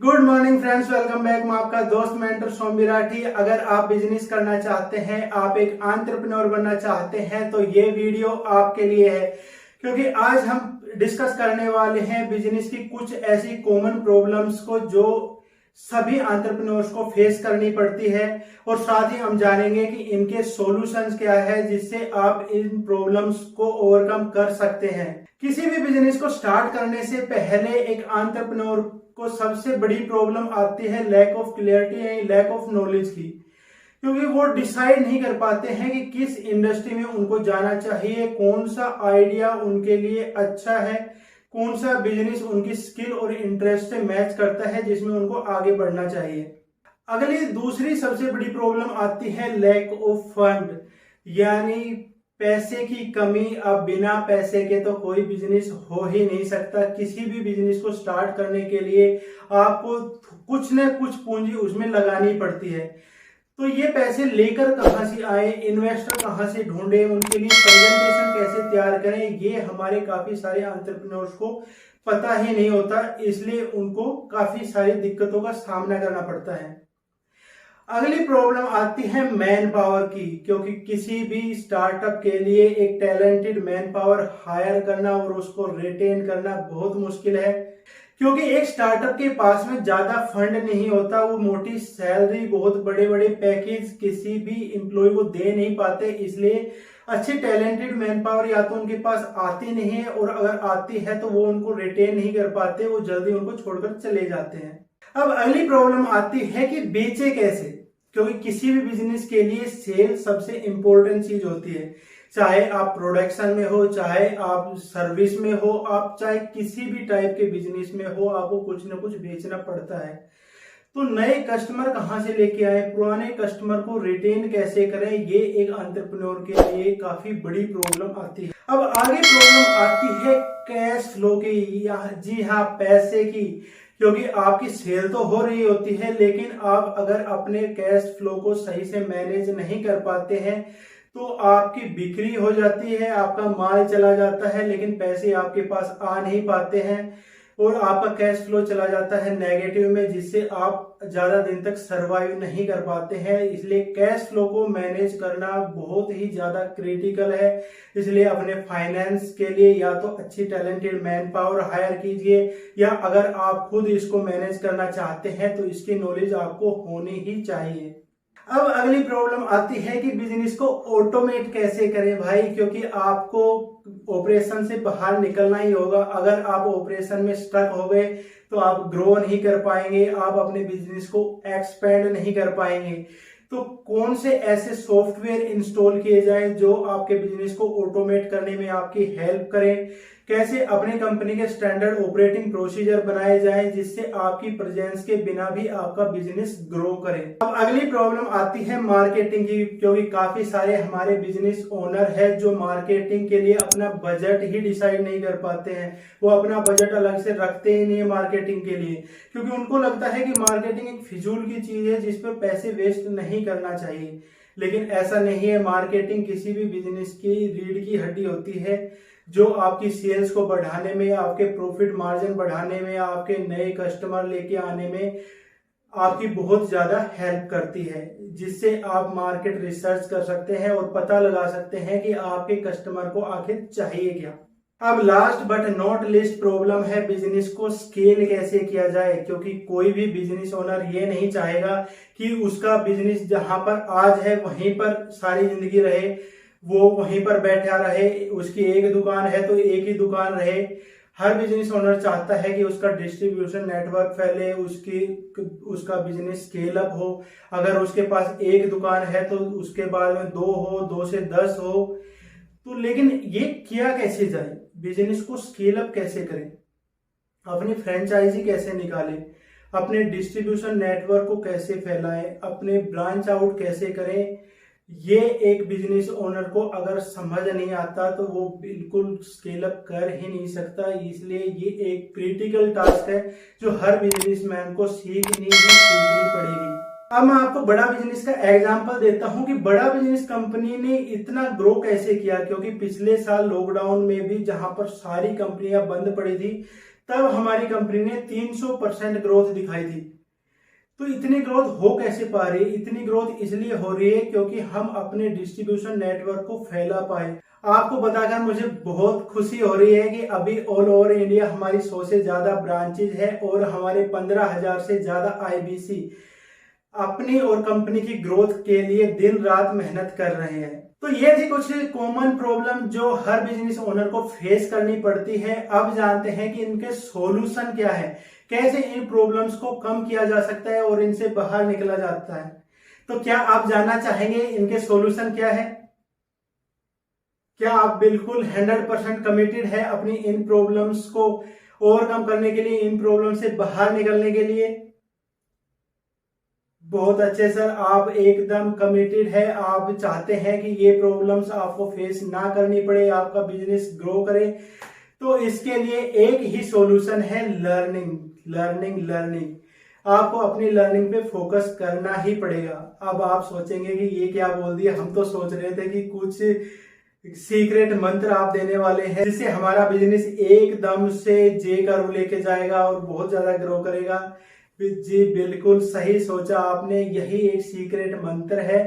Good morning friends, welcome back. मैं आपका दोस्त मेंटर सोम राठी। अगर आप बिजनेस करना चाहते हैं, आप एक एंटरप्रेन्योर बनना चाहते हैं तो ये वीडियो आपके लिए है, क्योंकि आज हम डिस्कस करने वाले हैं बिजनेस की कुछ ऐसी कॉमन प्रॉब्लम्स को जो सभी एंटरप्रेन्योर्स को फेस करनी पड़ती है, और साथ ही हम जानेंगे कि इनके सॉल्यूशंस क्या है जिससे आप इन प्रॉब्लम्स को ओवरकम कर सकते हैं। किसी भी बिजनेस को स्टार्ट करने से पहले एक एंटरप्रेन्योर को सबसे बड़ी प्रॉब्लम आती है lack of clarity and lack of knowledge की, क्योंकि वो डिसाइड नहीं कर पाते हैं कि किस इंडस्ट्री में उनको जाना चाहिए, कौन सा आइडिया उनके लिए अच्छा है, कौन सा बिजनेस उनकी स्किल और इंटरेस्ट से मैच करता है जिसमें उनको आगे बढ़ना चाहिए। अगली दूसरी सबसे बड़ी प्रॉब्लम आती है लैक ऑफ फंड, यानी पैसे की कमी। अब बिना पैसे के तो कोई बिजनेस हो ही नहीं सकता। किसी भी बिजनेस को स्टार्ट करने के लिए आपको कुछ न कुछ पूंजी उसमें लगानी पड़ती है। तो ये पैसे लेकर कहां से आए, इन्वेस्टर कहां से ढूंढे, उनके लिए प्रेजेंटेशन कैसे तैयार करें, ये हमारे काफी सारे एंटरप्रेन्योर्स को पता ही नहीं होता, इसलिए उनको काफी सारी दिक्कतों का सामना करना पड़ता है। अगली प्रॉब्लम आती है मैन पावर की, क्योंकि किसी भी स्टार्टअप के लिए एक टैलेंटेड मैन पावर हायर करना और उसको रिटेन करना बहुत मुश्किल है, क्योंकि एक स्टार्टअप के पास में ज्यादा फंड नहीं होता। वो मोटी सैलरी, बहुत बड़े बड़े पैकेज किसी भी एम्प्लॉय को दे नहीं पाते, इसलिए अच्छी टैलेंटेड मैन पावर या तो उनके पास आती नहीं है, और अगर आती है तो वो उनको रिटेन नहीं कर पाते, वो जल्दी उनको छोड़कर चले जाते हैं। अब अगली प्रॉब्लम आती है कि बेचे कैसे, क्योंकि किसी भी बिजनेस के लिए सेल सबसे इंपॉर्टेंट चीज होती है। चाहे आप प्रोडक्शन में हो, चाहे आप सर्विस में हो, आप चाहे किसी भी टाइप के बिजनेस में हो, आपको कुछ ना कुछ बेचना पड़ता है। तो नए कस्टमर कहां से लेके आए, पुराने कस्टमर को रिटेन कैसे करें, ये एक एंटरप्रेन्योर के लिए काफी बड़ी प्रॉब्लम आती है। अब आगे प्रॉब्लम आती है कैश फ्लो की, जी हाँ, पैसे की, क्योंकि आपकी सेल तो हो रही होती है, लेकिन आप अगर अपने कैश फ्लो को सही से मैनेज नहीं कर पाते हैं तो आपकी बिक्री हो जाती है, आपका माल चला जाता है, लेकिन पैसे आपके पास आ नहीं पाते हैं, और आपका कैश फ्लो चला जाता है नेगेटिव में, जिससे आप ज्यादा दिन तक सरवाइव नहीं कर पाते हैं। इसलिए कैश फ्लो को मैनेज करना बहुत ही ज्यादा क्रिटिकल है। इसलिए अपने फाइनेंस के लिए या तो अच्छी टैलेंटेड मैन पावर हायर कीजिए, या अगर आप खुद इसको मैनेज करना चाहते हैं तो इसकी नॉलेज आपको होनी ही चाहिए। अब अगली प्रॉब्लम आती है कि बिजनेस को ऑटोमेट कैसे करें भाई, क्योंकि आपको ऑपरेशन से बाहर निकलना ही होगा। अगर आप ऑपरेशन में स्टक हो गए तो आप ग्रो नहीं कर पाएंगे, आप अपने बिजनेस को एक्सपेंड नहीं कर पाएंगे। तो कौन से ऐसे सॉफ्टवेयर इंस्टॉल किए जाएं जो आपके बिजनेस को ऑटोमेट करने में आपकी हेल्प करें, कैसे अपनी कंपनी के स्टैंडर्ड ऑपरेटिंग प्रोसीजर बनाए जाएं जिससे आपकी प्रेजेंस के बिना भी आपका बिजनेस ग्रो करे। अब अगली प्रॉब्लम आती है मार्केटिंग की, क्योंकि काफी सारे हमारे बिजनेस ओनर है जो मार्केटिंग के लिए अपना बजट ही डिसाइड नहीं कर पाते हैं। वो अपना बजट अलग से रखते ही नहीं है मार्केटिंग के लिए, क्योंकि उनको लगता है कि मार्केटिंग एक फिजूल की चीज है जिस पर पैसे वेस्ट नहीं करना चाहिए। लेकिन ऐसा नहीं है, मार्केटिंग किसी भी बिजनेस की रीढ़ की हड्डी होती है, जो आपकी सेल्स को बढ़ाने में, आपके प्रॉफिट मार्जिन बढ़ाने में, आपके नए कस्टमर लेके आने में आपकी बहुत ज्यादा हेल्प करती है, जिससे आप मार्केट रिसर्च कर सकते हैं और पता लगा सकते हैं कि आपके कस्टमर को आखिर चाहिए क्या। अब last but not list problem है बिजनेस को स्केल कैसे किया जाए, क्योंकि कोई भी बिजनेस ओनर ये नहीं चाहेगा कि उसका बिजनेस जहां पर आज है वहीं पर सारी जिंदगी रहे, वो वहीं पर बैठा रहे। उसकी एक दुकान है तो एक ही दुकान रहे। हर बिजनेस ओनर चाहता है कि उसका डिस्ट्रीब्यूशन नेटवर्क फैले, उसका बिजनेस स्केल अप हो। अगर उसके पास एक दुकान है तो उसके बाद में 2 हो, 2 से 10 हो। तो लेकिन ये किया कैसे जाए, बिजनेस को स्केल अप कैसे करें, अपनी फ्रेंचाइजी कैसे निकालें, अपने डिस्ट्रीब्यूशन नेटवर्क को कैसे फैलाएं, अपने ब्रांच आउट कैसे करें, ये एक बिजनेस ओनर को अगर समझ नहीं आता तो वो बिल्कुल स्केल अप कर ही नहीं सकता। इसलिए ये एक क्रिटिकल टास्क है जो हर बिजनेसमैन को सीखनी पड़ेगी। अब मैं आपको बड़ा बिजनेस का एग्जांपल देता हूं कि बड़ा बिजनेस कंपनी ने इतना ग्रो कैसे किया, क्योंकि पिछले साल लॉकडाउन में भी जहां पर सारी कंपनियां बंद पड़ी थी, तब हमारी कंपनी ने 300% ग्रोथ दिखाई थी। तो इतनी ग्रोथ हो कैसे पा रही है? इतनी ग्रोथ इसलिए हो रही है क्योंकि हम अपने डिस्ट्रीब्यूशन नेटवर्क को फैला पाए। आपको बताकर मुझे बहुत खुशी हो रही है कि अभी ऑल ओवर इंडिया हमारी 100 से ज्यादा ब्रांचेज है और हमारे 15,000 से ज्यादा IBC अपनी और कंपनी की ग्रोथ के लिए दिन रात मेहनत कर रहे हैं। तो ये थी कुछ कॉमन प्रॉब्लम जो हर बिजनेस ओनर को फेस करनी पड़ती है। अब जानते हैं कि इनके सॉल्यूशन क्या है, कैसे इन प्रॉब्लम्स को कम किया जा सकता है और इनसे बाहर निकला जाता है। तो क्या आप जानना चाहेंगे इनके सॉल्यूशन क्या है? क्या आप बिल्कुल 100% कमिटेड है अपनी इन प्रॉब्लम्स को ओवरकम करने के लिए, इन प्रॉब्लम से बाहर निकलने के लिए? बहुत अच्छे सर, आप एकदम कमिटेड है। आप चाहते हैं कि ये प्रॉब्लम्स आपको फेस ना करनी पड़े, आपका बिजनेस ग्रो करे। तो इसके लिए एक ही सॉल्यूशन है, लर्निंग लर्निंग लर्निंग। आपको अपनी लर्निंग पे फोकस करना ही पड़ेगा। अब आप सोचेंगे कि ये क्या बोल दिया, हम तो सोच रहे थे कि कुछ सीक्रेट मंत्र आप देने वाले हैं जिससे हमारा बिजनेस एकदम से जे का रू लेके जाएगा और बहुत ज्यादा ग्रो करेगा। जी बिल्कुल सही सोचा आपने, यही एक सीक्रेट मंत्र है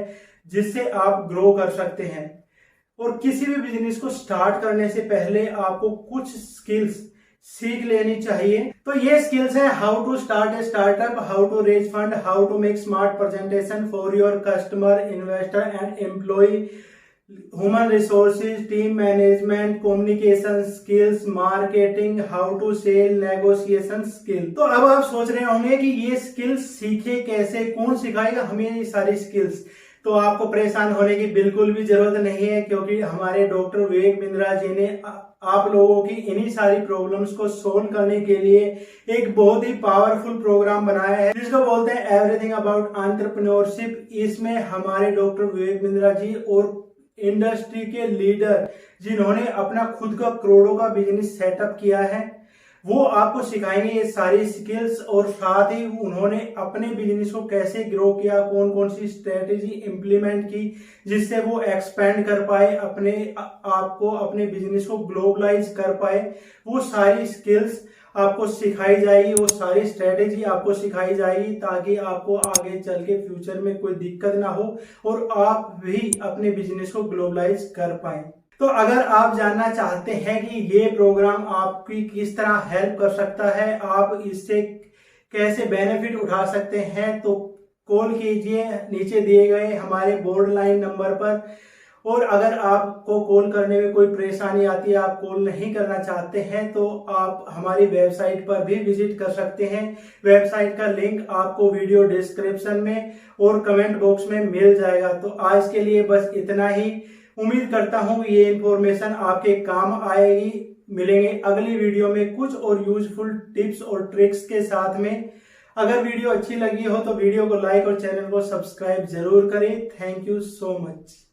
जिससे आप ग्रो कर सकते हैं। और किसी भी बिजनेस को स्टार्ट करने से पहले आपको कुछ स्किल्स सीख लेनी चाहिए। तो ये स्किल्स है, how to start a startup, how to raise fund, how to make smart presentation for your customer, investor and employ, human resources, team management, communication skills, marketing, how to sell, negotiation skill. तो अब आप सोच रहे होंगे कि ये skills सीखे कैसे, कौन सिखाएगा हमें ये सारी स्किल्स? तो आपको परेशान होने की बिल्कुल भी जरूरत नहीं है, क्योंकि हमारे डॉक्टर विवेक बिंद्रा जी ने आप लोगों की इन्हीं सारी प्रॉब्लम्स को सोल्व करने के लिए एक बहुत ही पावरफुल प्रोग्राम बनाया है जिसको बोलते हैं एवरीथिंग अबाउट एंटरप्रेन्योरशिप। इसमें हमारे डॉक्टर विवेक बिंद्रा जी और इंडस्ट्री के लीडर जिन्होंने अपना खुद का करोड़ों का बिजनेस सेटअप किया है, वो आपको सिखाएंगे ये सारी स्किल्स। और साथ ही उन्होंने अपने बिजनेस को कैसे ग्रो किया, कौन कौन सी स्ट्रेटेजी इंप्लीमेंट की जिससे वो एक्सपेंड कर पाए, अपने आपको अपने बिजनेस को ग्लोबलाइज कर पाए, वो सारी स्किल्स आपको सिखाई जाएगी, वो सारी स्ट्रेटेजी आपको सिखाई जाएगी ताकि आपको आगे चल के फ्यूचर में कोई दिक्कत ना हो और आप भी अपने बिजनेस को ग्लोबलाइज कर पाए। तो अगर आप जानना चाहते हैं कि ये प्रोग्राम आपकी किस तरह हेल्प कर सकता है, आप इससे कैसे बेनिफिट उठा सकते हैं, तो कॉल कीजिए नीचे दिए गए हमारे बोर्ड लाइन नंबर पर। और अगर आपको कॉल करने में कोई परेशानी आती है, आप कॉल नहीं करना चाहते हैं, तो आप हमारी वेबसाइट पर भी विजिट कर सकते हैं। वेबसाइट का लिंक आपको वीडियो डिस्क्रिप्शन में और कमेंट बॉक्स में मिल जाएगा। तो आज के लिए बस इतना ही। उम्मीद करता हूं ये इंफॉर्मेशन आपके काम आएगी। मिलेंगे अगली वीडियो में कुछ और यूजफुल टिप्स और ट्रिक्स के साथ में। अगर वीडियो अच्छी लगी हो तो वीडियो को लाइक और चैनल को सब्सक्राइब जरूर करें। Thank you so much.